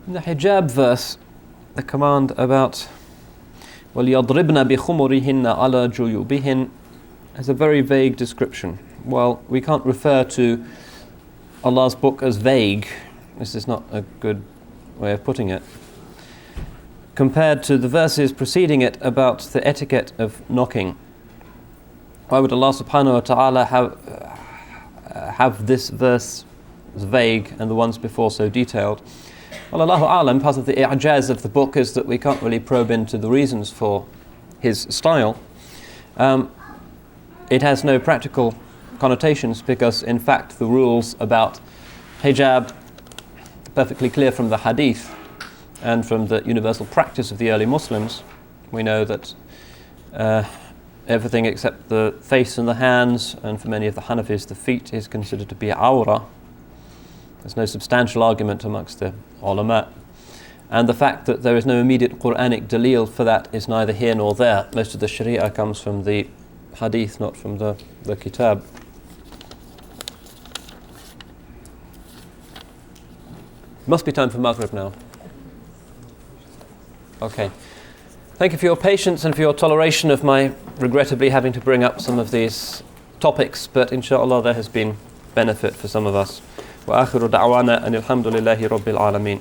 In the hijab verse, the command about وَلْيَضْرِبْنَ بِخُمُرِهِنَّ عَلَى جُيُوبِهِنَّ is a very vague description. While we can't refer to Allah's book as vague, this is not a good way of putting it, compared to the verses preceding it about the etiquette of knocking. Why would Allah subhanahu wa ta'ala have this verse as vague and the ones before so detailed? Well, Allahu A'lam, part of the i'jaz of the book is that we can't really probe into the reasons for his style. It has no practical connotations because, in fact, the rules about hijab, perfectly clear from the hadith and from the universal practice of the early Muslims. We know that everything except the face and the hands, and for many of the Hanafis, the feet, is considered to be awra. There's no substantial argument amongst the ulama. And the fact that there is no immediate Quranic dalil for that is neither here nor there. Most of the Sharia comes from the hadith, not from the kitab. Must be time for Maghrib now. Okay. Thank you for your patience and for your toleration of my regrettably having to bring up some of these topics, but inshallah there has been benefit for some of us. وآخر دعوانا أن الحمد لله رب العالمين.